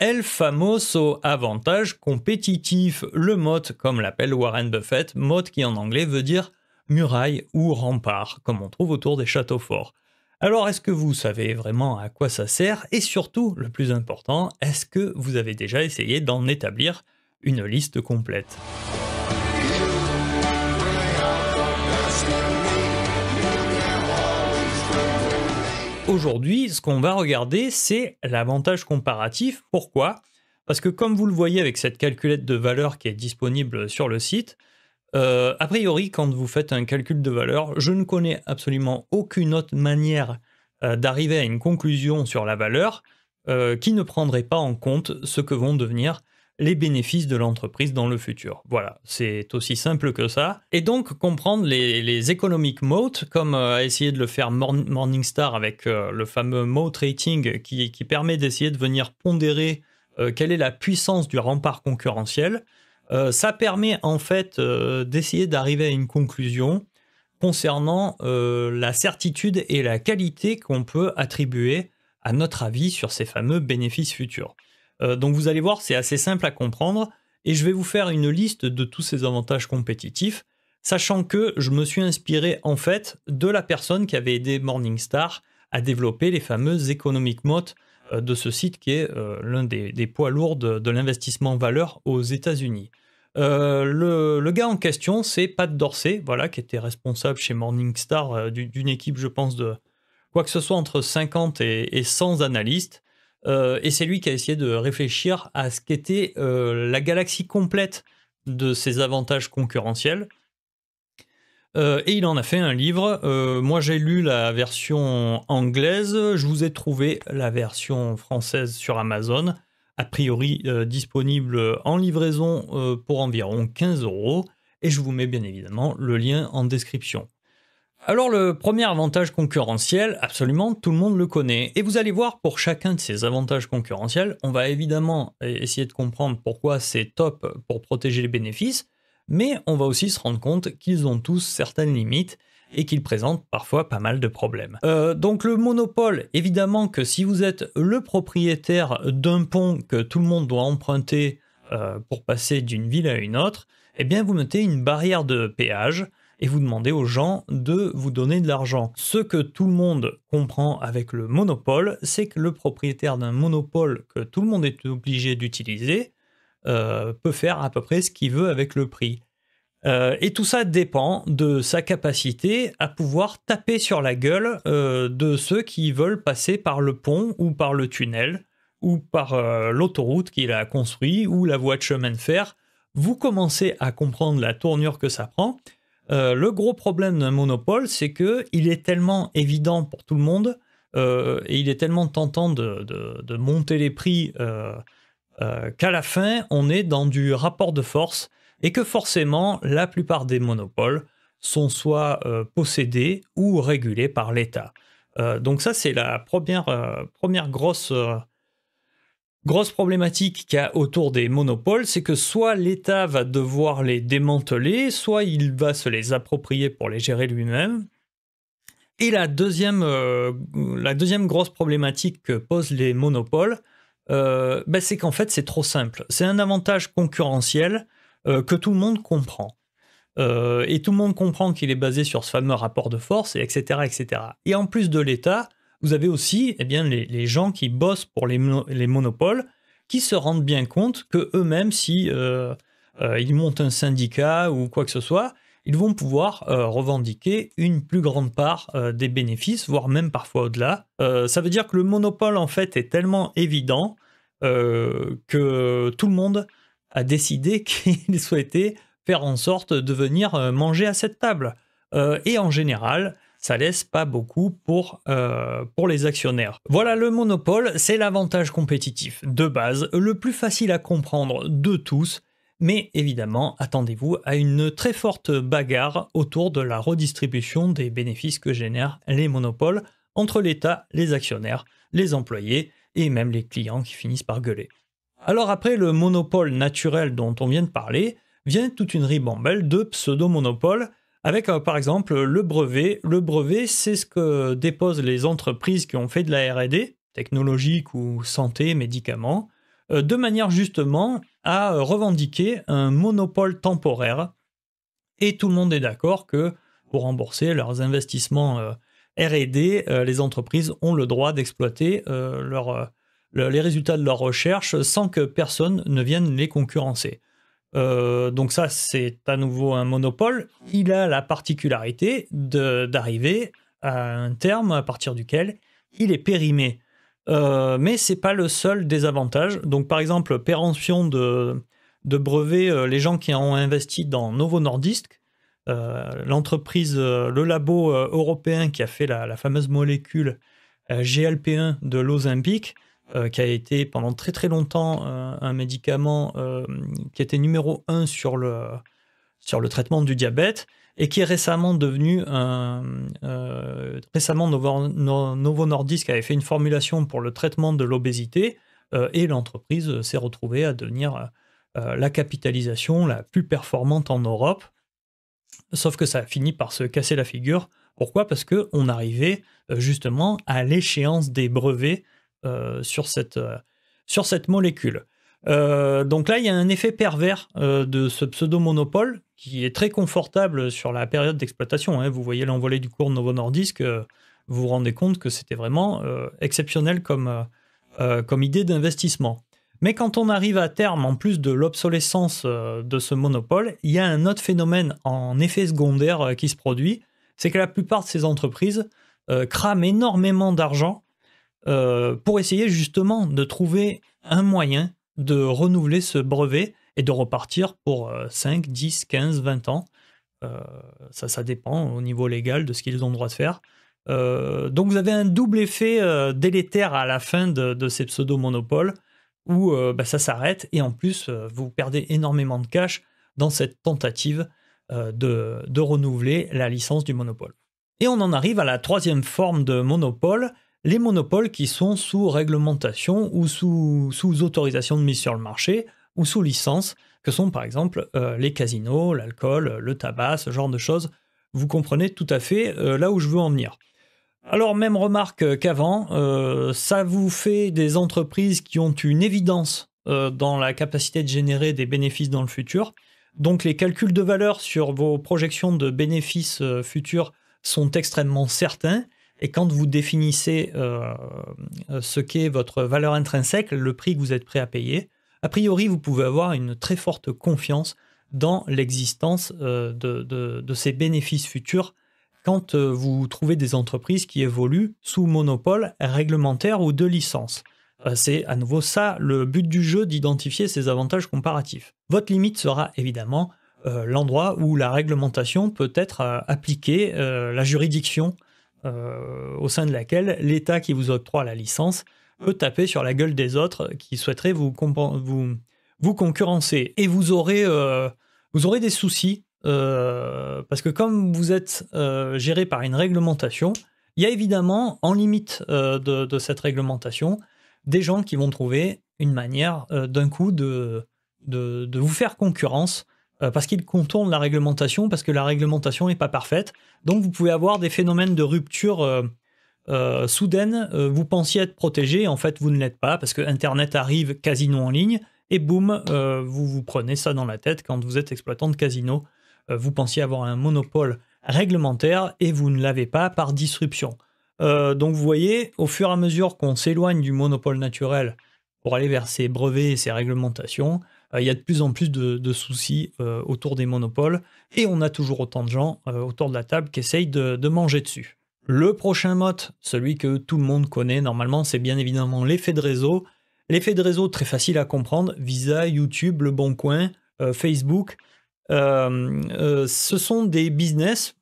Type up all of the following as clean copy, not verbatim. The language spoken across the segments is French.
El famoso avantage compétitif, le moat comme l'appelle Warren Buffett, moat qui en anglais veut dire muraille ou rempart, comme on trouve autour des châteaux forts. Alors est-ce que vous savez vraiment à quoi ça sert et surtout, le plus important, est-ce que vous avez déjà essayé d'en établir une liste complète ? Aujourd'hui, ce qu'on va regarder, c'est l'avantage comparatif. Pourquoi ? Parce que comme vous le voyez avec cette calculette de valeur qui est disponible sur le site, a priori, quand vous faites un calcul de valeur, je ne connais absolument aucune autre manière d'arriver à une conclusion sur la valeur qui ne prendrait pas en compte ce que vont devenir les bénéfices de l'entreprise dans le futur. Voilà, c'est aussi simple que ça. Et donc, comprendre les economic moat, comme a essayé de le faire Morningstar avec le fameux moat rating qui permet d'essayer de venir pondérer quelle est la puissance du rempart concurrentiel. Ça permet en fait d'essayer d'arriver à une conclusion concernant la certitude et la qualité qu'on peut attribuer à notre avis sur ces fameux bénéfices futurs. Donc vous allez voir, c'est assez simple à comprendre et je vais vous faire une liste de tous ces avantages compétitifs, sachant que je me suis inspiré en fait de la personne qui avait aidé Morningstar à développer les fameuses economic moat de ce site qui est l'un des poids lourds de l'investissement valeur aux États-Unis. Le gars en question, c'est Pat Dorsey, voilà, qui était responsable chez Morningstar d'une équipe, je pense, de quoi que ce soit entre 50 et 100 analystes. Et c'est lui qui a essayé de réfléchir à ce qu'était la galaxie complète de ces avantages concurrentiels. Et il en a fait un livre. Moi, j'ai lu la version anglaise. Je vous ai trouvé la version française sur Amazon, a priori disponible en livraison pour environ 15 €. Et je vous mets bien évidemment le lien en description. Alors le premier avantage concurrentiel, absolument tout le monde le connaît. Et vous allez voir, pour chacun de ces avantages concurrentiels, on va évidemment essayer de comprendre pourquoi c'est top pour protéger les bénéfices, mais on va aussi se rendre compte qu'ils ont tous certaines limites et qu'ils présentent parfois pas mal de problèmes. Donc le monopole, évidemment que si vous êtes le propriétaire d'un pont que tout le monde doit emprunter pour passer d'une ville à une autre, eh bien vous mettez une barrière de péage et vous demandez aux gens de vous donner de l'argent. Ce que tout le monde comprend avec le monopole, c'est que le propriétaire d'un monopole que tout le monde est obligé d'utiliser peut faire à peu près ce qu'il veut avec le prix. Et tout ça dépend de sa capacité à pouvoir taper sur la gueule de ceux qui veulent passer par le pont ou par le tunnel ou par l'autoroute qu'il a construit ou la voie de chemin de fer. Vous commencez à comprendre la tournure que ça prend. Le gros problème d'un monopole, c'est qu'il est tellement évident pour tout le monde et il est tellement tentant de monter les prix qu'à la fin, on est dans du rapport de force et que forcément, la plupart des monopoles sont soit possédés ou régulés par l'État. Donc ça, c'est la première grosse problématique qu'il y a autour des monopoles, c'est que soit l'État va devoir les démanteler, soit il va se les approprier pour les gérer lui-même. Et la deuxième grosse problématique que posent les monopoles, c'est qu'en fait c'est trop simple. C'est un avantage concurrentiel que tout le monde comprend. Et tout le monde comprend qu'il est basé sur ce fameux rapport de force, etc., etc. Et en plus de l'État, vous avez aussi les gens qui bossent pour les monopoles qui se rendent bien compte qu'eux-mêmes, si ils montent un syndicat ou quoi que ce soit, ils vont pouvoir revendiquer une plus grande part des bénéfices, voire même parfois au-delà. Ça veut dire que le monopole, en fait, est tellement évident que tout le monde a décidé qu'il souhaitait faire en sorte de venir manger à cette table. Et en général, ça laisse pas beaucoup pour les actionnaire. Voilà, le monopole, c'est l'avantage compétitif de base, le plus facile à comprendre de tous, mais évidemment, attendez-vous à une très forte bagarre autour de la redistribution des bénéfices que génèrent les monopoles entre l'État, les actionnaires, les employés et même les clients qui finissent par gueuler. Alors après le monopole naturel dont on vient de parler, vient toute une ribambelle de pseudo-monopoles avec par exemple le brevet. Le brevet, c'est ce que déposent les entreprises qui ont fait de la R&D, technologique ou santé, médicaments, de manière justement à revendiquer un monopole temporaire. Et tout le monde est d'accord que pour rembourser leurs investissements R&D, les entreprises ont le droit d'exploiter les résultats de leurs recherches sans que personne ne vienne les concurrencer. Donc ça, c'est à nouveau un monopole. Il a la particularité d'arriver à un terme à partir duquel il est périmé. Mais c'est pas le seul désavantage. Donc par exemple, péremption de brevets, les gens qui ont investi dans Novo Nordisk, l'entreprise, le labo européen qui a fait la fameuse molécule GLP-1 de l'Ozempic, qui a été pendant très très longtemps un médicament qui était numéro 1 sur le traitement du diabète et qui est récemment devenu récemment Novo Nordisk avait fait une formulation pour le traitement de l'obésité et l'entreprise s'est retrouvée à devenir la capitalisation la plus performante en Europe. Sauf que ça a fini par se casser la figure. Pourquoi ? Parce qu'on arrivait justement à l'échéance des brevets sur cette molécule. Donc là, il y a un effet pervers de ce pseudo-monopole qui est très confortable sur la période d'exploitation. Hein. Vous voyez l'envolée du cours de Novo Nordisk, vous vous rendez compte que c'était vraiment exceptionnel comme idée d'investissement. Mais quand on arrive à terme, en plus de l'obsolescence de ce monopole, il y a un autre phénomène en effet secondaire qui se produit, c'est que la plupart de ces entreprises crament énormément d'argent pour essayer justement de trouver un moyen de renouveler ce brevet et de repartir pour 5, 10, 15, 20 ans. Ça dépend au niveau légal de ce qu'ils ont le droit de faire. Donc vous avez un double effet délétère à la fin de ces pseudo-monopoles où ça s'arrête et en plus vous perdez énormément de cash dans cette tentative de renouveler la licence du monopole. Et on en arrive à la troisième forme de monopole, les monopoles qui sont sous réglementation ou sous autorisation de mise sur le marché ou sous licence, que sont par exemple les casinos, l'alcool, le tabac, ce genre de choses. Vous comprenez tout à fait là où je veux en venir. Alors, même remarque qu'avant, ça vous fait des entreprises qui ont une évidence dans la capacité de générer des bénéfices dans le futur. Donc, les calculs de valeur sur vos projections de bénéfices futurs sont extrêmement certains. Et quand vous définissez ce qu'est votre valeur intrinsèque, le prix que vous êtes prêt à payer, a priori, vous pouvez avoir une très forte confiance dans l'existence de ces bénéfices futurs quand vous trouvez des entreprises qui évoluent sous monopole réglementaire ou de licence. C'est à nouveau ça le but du jeu, d'identifier ces avantages comparatifs. Votre limite sera évidemment l'endroit où la réglementation peut être appliquée, la juridiction au sein de laquelle l'État qui vous octroie la licence peut taper sur la gueule des autres qui souhaiteraient vous concurrencer. Et vous aurez des soucis parce que comme vous êtes géré par une réglementation, il y a évidemment, en limite de cette réglementation, des gens qui vont trouver une manière d'un coup de vous faire concurrence parce qu'ils contournent la réglementation, parce que la réglementation n'est pas parfaite. Donc vous pouvez avoir des phénomènes de rupture soudaine. Vous pensiez être protégé, en fait vous ne l'êtes pas, parce que Internet arrive, casino en ligne, et boum, vous vous prenez ça dans la tête quand vous êtes exploitant de casino. Vous pensiez avoir un monopole réglementaire et vous ne l'avez pas par disruption. Donc vous voyez, au fur et à mesure qu'on s'éloigne du monopole naturel pour aller vers ces brevets et ces réglementations, il y a de plus en plus de soucis autour des monopoles et on a toujours autant de gens autour de la table qui essayent de manger dessus. Le prochain mode, celui que tout le monde connaît normalement, c'est bien évidemment l'effet de réseau. L'effet de réseau, très facile à comprendre, Visa, YouTube, Le Bon Coin, Facebook. Ce sont des business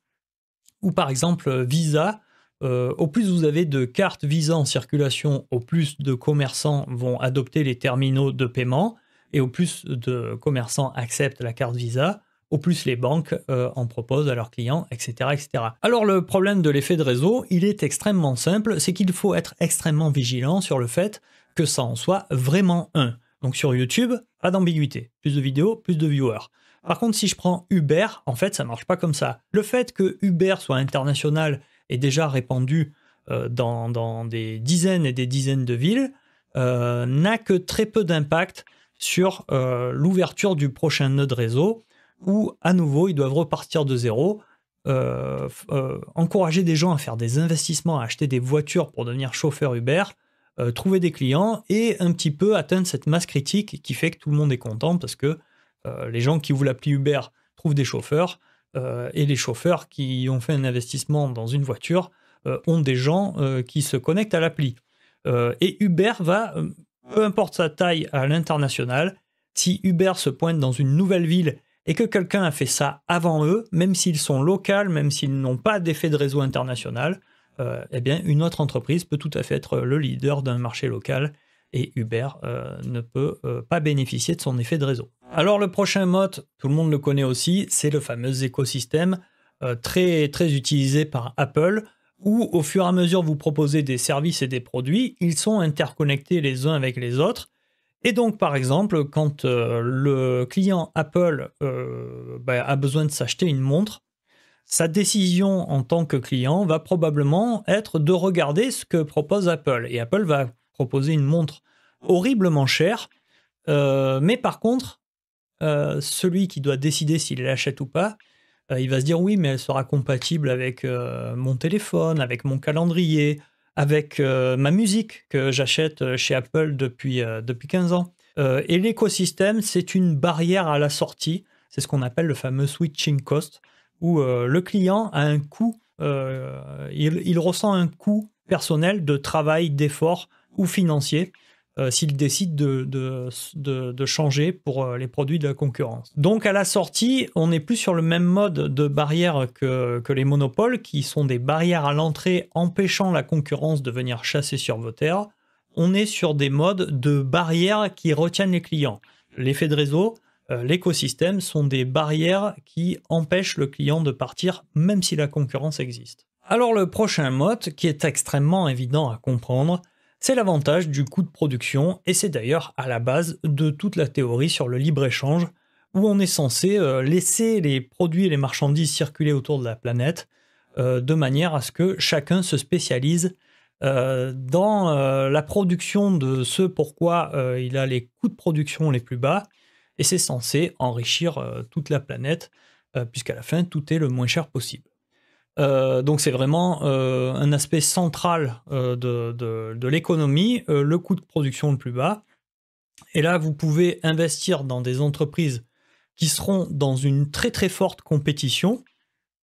où par exemple Visa, au plus vous avez de cartes Visa en circulation, au plus de commerçants vont adopter les terminaux de paiement et au plus de commerçants acceptent la carte Visa, au plus les banques en proposent à leurs clients, etc., etc. Alors le problème de l'effet de réseau, il est extrêmement simple, c'est qu'il faut être extrêmement vigilant sur le fait que ça en soit vraiment un. Donc sur YouTube, pas d'ambiguïté, plus de vidéos, plus de viewers. Par contre, si je prends Uber, en fait, ça marche pas comme ça. Le fait que Uber soit international et déjà répandu dans des dizaines et des dizaines de villes, n'a que très peu d'impact sur l'ouverture du prochain nœud réseau, où à nouveau ils doivent repartir de zéro, encourager des gens à faire des investissements, à acheter des voitures pour devenir chauffeur Uber, trouver des clients et un petit peu atteindre cette masse critique qui fait que tout le monde est content parce que les gens qui ouvrent l'appli Uber trouvent des chauffeurs et les chauffeurs qui ont fait un investissement dans une voiture ont des gens qui se connectent à l'appli. Et Uber va, peu importe sa taille à l'international, si Uber se pointe dans une nouvelle ville et que quelqu'un a fait ça avant eux, même s'ils sont locaux, même s'ils n'ont pas d'effet de réseau international, eh bien une autre entreprise peut tout à fait être le leader d'un marché local et Uber ne peut pas bénéficier de son effet de réseau. Alors le prochain mode, tout le monde le connaît aussi, c'est le fameux écosystème très, très utilisé par Apple, où au fur et à mesure vous proposez des services et des produits, ils sont interconnectés les uns avec les autres. Et donc par exemple, quand le client Apple a besoin de s'acheter une montre, sa décision en tant que client va probablement être de regarder ce que propose Apple. Et Apple va proposer une montre horriblement chère, mais par contre, celui qui doit décider s'il l'achète ou pas, il va se dire oui, mais elle sera compatible avec mon téléphone, avec mon calendrier, avec ma musique que j'achète chez Apple depuis 15 ans. Et l'écosystème, c'est une barrière à la sortie. C'est ce qu'on appelle le fameux switching cost, où le client a un coût, il ressent un coût personnel de travail, d'effort ou financier s'il décide de changer pour les produits de la concurrence. Donc à la sortie, on n'est plus sur le même mode de barrière que les monopoles, qui sont des barrières à l'entrée empêchant la concurrence de venir chasser sur vos terres. On est sur des modes de barrières qui retiennent les clients. L'effet de réseau, l'écosystème sont des barrières qui empêchent le client de partir même si la concurrence existe. Alors le prochain mode, qui est extrêmement évident à comprendre, c'est l'avantage du coût de production et c'est d'ailleurs à la base de toute la théorie sur le libre-échange où on est censé laisser les produits et les marchandises circuler autour de la planète de manière à ce que chacun se spécialise dans la production de ce pourquoi il a les coûts de production les plus bas et c'est censé enrichir toute la planète puisqu'à la fin tout est le moins cher possible. Donc c'est vraiment un aspect central de l'économie, le coût de production le plus bas. Et là, vous pouvez investir dans des entreprises qui seront dans une très très forte compétition.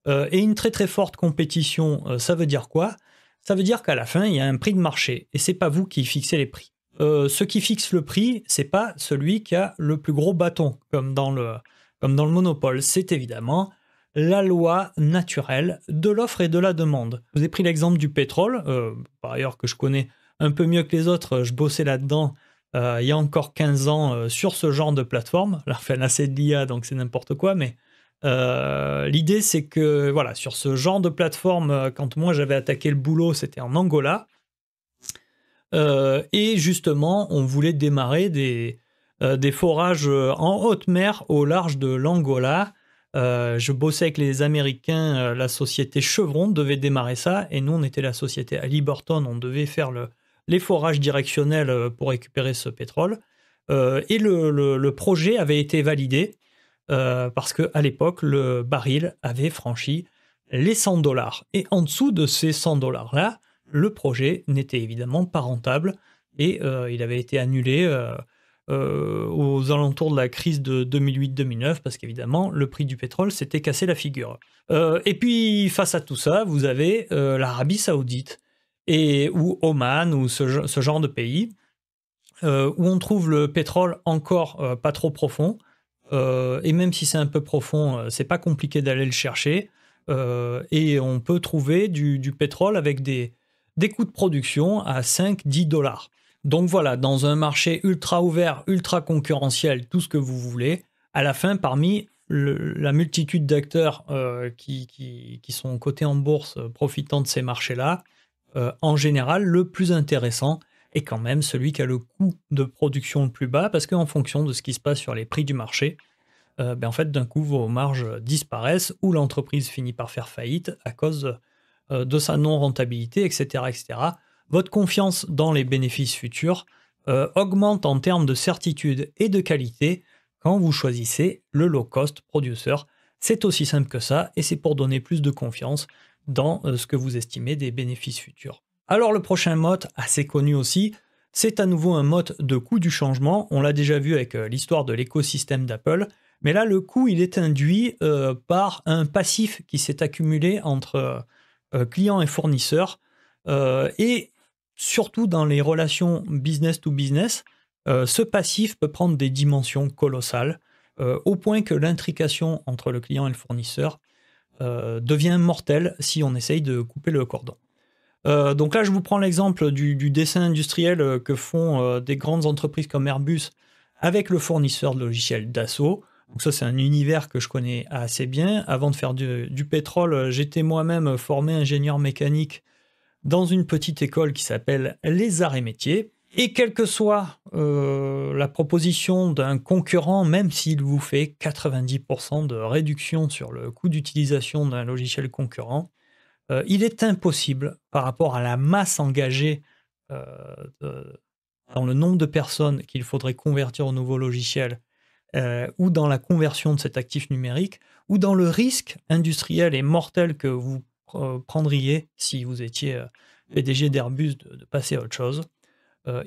Et une très très forte compétition, ça veut dire quoi ? Ça veut dire qu'à la fin, il y a un prix de marché. Et c'est pas vous qui fixez les prix. Ce qui fixe le prix, c'est pas celui qui a le plus gros bâton, comme dans le monopole. C'est évidemment la loi naturelle de l'offre et de la demande. Je vous ai pris l'exemple du pétrole, par ailleurs que je connais un peu mieux que les autres, je bossais là-dedans il y a encore 15 ans sur ce genre de plateforme. Là, c'est de l'IA, donc c'est n'importe quoi, mais l'idée c'est que voilà, sur ce genre de plateforme, quand moi j'avais attaqué le boulot, c'était en Angola, et justement, on voulait démarrer des forages en haute mer au large de l'Angola. Je bossais avec les Américains, la société Chevron devait démarrer ça, et nous on était la société Halliburton, on devait faire les forages directionnels pour récupérer ce pétrole. Et le projet avait été validé parce qu'à l'époque, le baril avait franchi les $100. Et en dessous de ces $100-là, le projet n'était évidemment pas rentable et il avait été annulé aux alentours de la crise de 2008-2009 parce qu'évidemment le prix du pétrole s'était cassé la figure. Et puis face à tout ça, vous avez l'Arabie Saoudite ou Oman ou ce genre de pays où on trouve le pétrole encore pas trop profond et même si c'est un peu profond, c'est pas compliqué d'aller le chercher et on peut trouver du pétrole avec des coûts de production à 5-10 $. Donc voilà, dans un marché ultra ouvert, ultra concurrentiel, tout ce que vous voulez, à la fin, parmi la multitude d'acteurs qui sont cotés en bourse profitant de ces marchés-là, en général, le plus intéressant est quand même celui qui a le coût de production le plus bas, parce qu'en fonction de ce qui se passe sur les prix du marché, en fait, d'un coup, vos marges disparaissent ou l'entreprise finit par faire faillite à cause de sa non-rentabilité, etc., etc. Votre confiance dans les bénéfices futurs augmente en termes de certitude et de qualité quand vous choisissez le low-cost producer. C'est aussi simple que ça, et c'est pour donner plus de confiance dans ce que vous estimez des bénéfices futurs. Alors le prochain mode, assez connu aussi, c'est à nouveau un mode de coût du changement. On l'a déjà vu avec l'histoire de l'écosystème d'Apple, mais là le coût il est induit par un passif qui s'est accumulé entre clients et fournisseurs, et surtout dans les relations business to business, ce passif peut prendre des dimensions colossales, au point que l'intrication entre le client et le fournisseur devient mortelle si on essaye de couper le cordon. Donc là, je vous prends l'exemple du dessin industriel que font des grandes entreprises comme Airbus avec le fournisseur de logiciels Dassault. Donc ça, c'est un univers que je connais assez bien. Avant de faire du pétrole, j'étais moi-même formé ingénieur mécanique dans une petite école qui s'appelle les Arts et Métiers. Et quelle que soit la proposition d'un concurrent, même s'il vous fait 90% de réduction sur le coût d'utilisation d'un logiciel concurrent, il est impossible, par rapport à la masse engagée dans le nombre de personnes qu'il faudrait convertir au nouveau logiciel, ou dans la conversion de cet actif numérique, ou dans le risque industriel et mortel que vous prendriez si vous étiez PDG d'Airbus de passer à autre chose.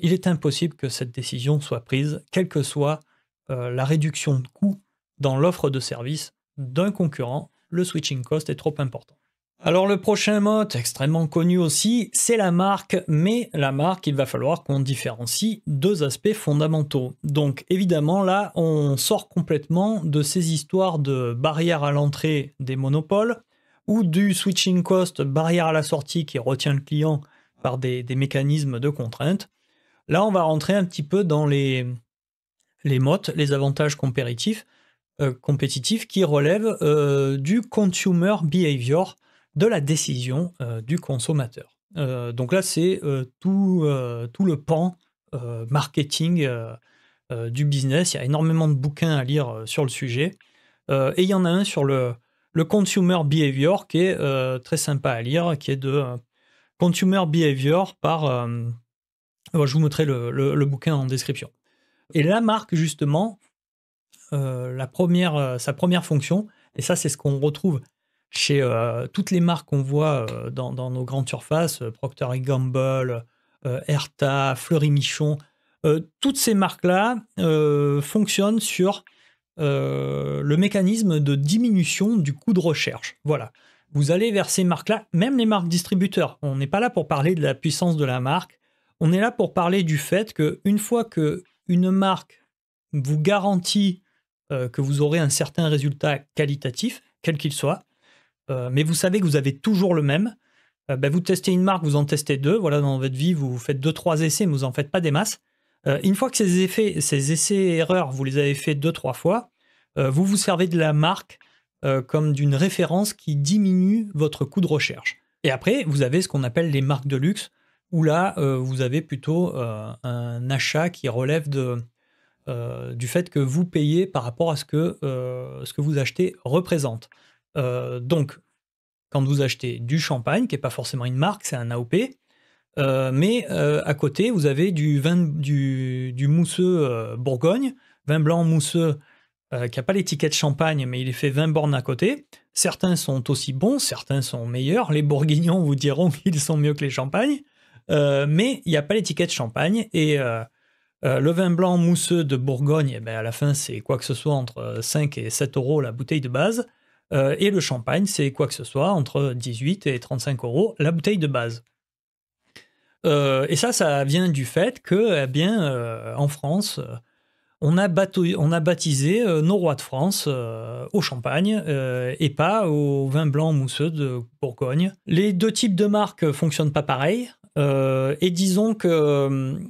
Il est impossible que cette décision soit prise, quelle que soit la réduction de coût dans l'offre de service d'un concurrent. Le switching cost est trop important. Alors le prochain mode, extrêmement connu aussi, c'est la marque, mais la marque, il va falloir qu'on différencie deux aspects fondamentaux. Donc évidemment là, on sort complètement de ces histoires de barrière à l'entrée des monopoles, ou du switching cost, barrière à la sortie qui retient le client par des mécanismes de contrainte. Là, on va rentrer un petit peu dans les modes, les avantages compétitifs qui relèvent du consumer behavior, de la décision du consommateur. Donc là, c'est tout le pan marketing du business. Il y a énormément de bouquins à lire sur le sujet. Et il y en a un sur le consumer behavior qui est très sympa à lire, qui est de consumer behavior par... je vous mettrai le bouquin en description. Et la marque, justement, sa première fonction, et ça, c'est ce qu'on retrouve chez toutes les marques qu'on voit dans nos grandes surfaces, Procter & Gamble, Erta, Fleury Michon, toutes ces marques-là fonctionnent sur le mécanisme de diminution du coût de recherche. Voilà. Vous allez vers ces marques-là, même les marques distributeurs. On n'est pas là pour parler de la puissance de la marque, on est là pour parler du fait qu'une fois qu'une marque vous garantit que vous aurez un certain résultat qualitatif, quel qu'il soit, mais vous savez que vous avez toujours le même, vous testez une marque, vous en testez deux, voilà, dans votre vie, vous faites 2-3 essais, mais vous n'en faites pas des masses. Une fois que ces essais-erreurs, vous les avez fait 2-3 fois, vous vous servez de la marque comme d'une référence qui diminue votre coût de recherche. Et après, vous avez ce qu'on appelle les marques de luxe, où là, vous avez plutôt un achat qui relève du fait que vous payez par rapport à ce que vous achetez représente. Donc, quand vous achetez du champagne, qui n'est pas forcément une marque, c'est un AOP, mais à côté, vous avez du mousseux Bourgogne, vin blanc mousseux qui n'a pas l'étiquette champagne, mais il est fait 20 bornes à côté. Certains sont aussi bons, certains sont meilleurs. Les bourguignons vous diront qu'ils sont mieux que les champagnes, mais il n'y a pas l'étiquette champagne. Et le vin blanc mousseux de Bourgogne, à la fin, c'est quoi que ce soit entre 5 et 7 euros la bouteille de base. Et le champagne, c'est quoi que ce soit entre 18 et 35 euros la bouteille de base. Et ça vient du fait que, en France, on a baptisé nos rois de France au champagne et pas au vin blanc mousseux de Bourgogne. Les deux types de marques fonctionnent pas pareil. Et disons que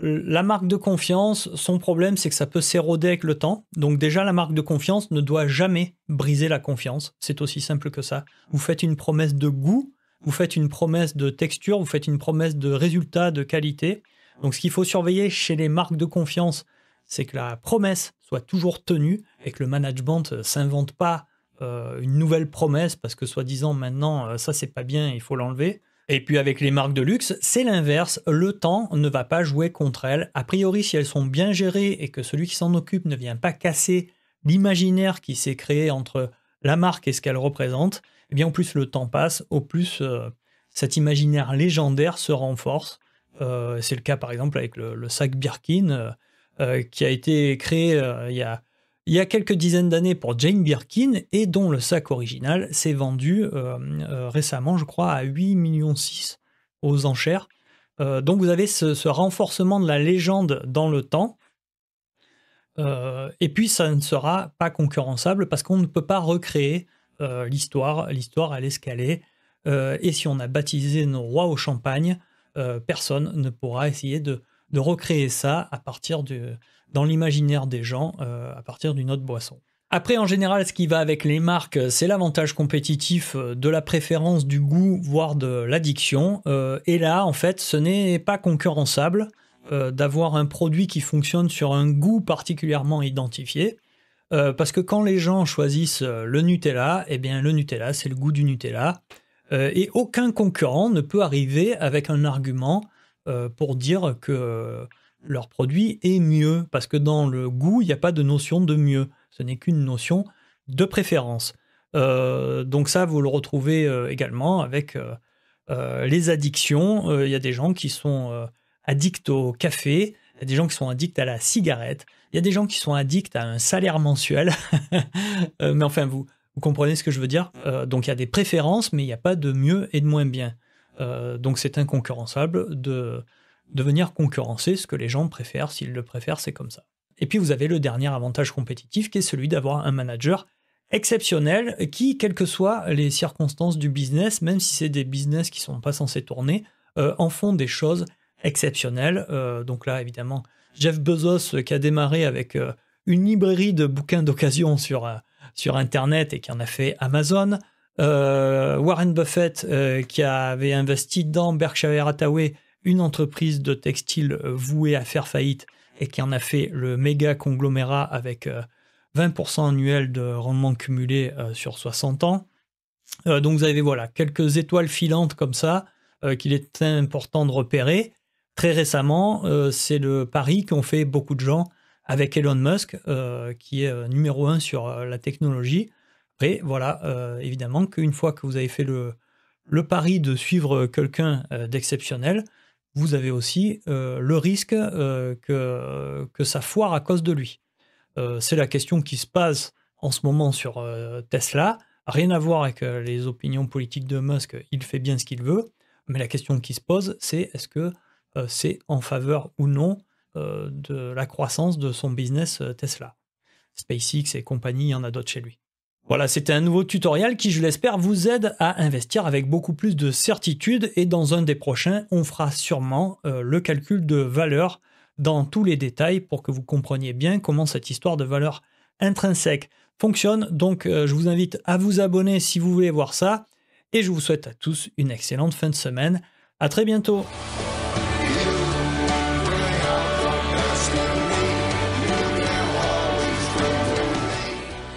la marque de confiance, son problème, c'est que ça peut s'éroder avec le temps. Donc déjà, la marque de confiance ne doit jamais briser la confiance. C'est aussi simple que ça. Vous faites une promesse de goût, vous faites une promesse de texture, vous faites une promesse de résultat, de qualité. Donc ce qu'il faut surveiller chez les marques de confiance, c'est que la promesse soit toujours tenue et que le management ne s'invente pas une nouvelle promesse parce que soi-disant maintenant, ça c'est pas bien, il faut l'enlever. Et puis avec les marques de luxe, c'est l'inverse. Le temps ne va pas jouer contre elles. A priori, si elles sont bien gérées et que celui qui s'en occupe ne vient pas casser l'imaginaire qui s'est créé entre la marque et ce qu'elle représente, eh bien au plus le temps passe, au plus cet imaginaire légendaire se renforce. C'est le cas par exemple avec le sac Birkin qui a été créé il y a quelques dizaines d'années pour Jane Birkin et dont le sac original s'est vendu récemment, je crois, à 8,6 millions aux enchères. Donc vous avez ce renforcement de la légende dans le temps. Et puis ça ne sera pas concurrençable parce qu'on ne peut pas recréer l'histoire. L'histoire, elle est ce qu'elle est. Et si on a baptisé nos rois au champagne, personne ne pourra essayer de recréer ça dans l'imaginaire des gens à partir d'une autre boisson. Après, en général, ce qui va avec les marques, c'est l'avantage compétitif de la préférence, du goût, voire de l'addiction. Et là, en fait, ce n'est pas concurrençable d'avoir un produit qui fonctionne sur un goût particulièrement identifié. Parce que quand les gens choisissent le Nutella, eh bien le Nutella, c'est le goût du Nutella. Et aucun concurrent ne peut arriver avec un argument pour dire que leur produit est mieux. Parce que dans le goût, il n'y a pas de notion de mieux. Ce n'est qu'une notion de préférence. Donc ça, vous le retrouvez également avec les addictions. Il y a des gens qui sont addicts au café, il y a des gens qui sont addicts à la cigarette, il y a des gens qui sont addicts à un salaire mensuel. Mais enfin, vous comprenez ce que je veux dire. Donc il y a des préférences, mais il n'y a pas de mieux et de moins bien. Donc c'est inconcurrençable de venir concurrencer ce que les gens préfèrent. S'ils le préfèrent, c'est comme ça. Et puis vous avez le dernier avantage compétitif qui est celui d'avoir un manager exceptionnel qui, quelles que soient les circonstances du business, même si c'est des business qui ne sont pas censés tourner, en font des choses exceptionnelles. Donc là, évidemment, Jeff Bezos qui a démarré avec une librairie de bouquins d'occasion sur Internet et qui en a fait Amazon. Warren Buffett qui avait investi dans Berkshire Hathaway, une entreprise de textile vouée à faire faillite et qui en a fait le méga conglomérat avec 20% annuel de rendement cumulé sur 60 ans. Donc vous avez quelques étoiles filantes comme ça qu'il est important de repérer. Très récemment, c'est le pari qu'ont fait beaucoup de gens avec Elon Musk, qui est numéro 1 sur la technologie. Après, évidemment qu'une fois que vous avez fait le pari de suivre quelqu'un d'exceptionnel, vous avez aussi le risque que ça foire à cause de lui. C'est la question qui se passe en ce moment sur Tesla. Rien à voir avec les opinions politiques de Musk, il fait bien ce qu'il veut. Mais la question qui se pose, c'est est-ce que c'est en faveur ou non de la croissance de son business Tesla. SpaceX et compagnie, il y en a d'autres chez lui. Voilà, c'était un nouveau tutoriel qui, je l'espère, vous aide à investir avec beaucoup plus de certitude. Et dans un des prochains, on fera sûrement le calcul de valeur dans tous les détails pour que vous compreniez bien comment cette histoire de valeur intrinsèque fonctionne. Donc, je vous invite à vous abonner si vous voulez voir ça. Et je vous souhaite à tous une excellente fin de semaine. À très bientôt.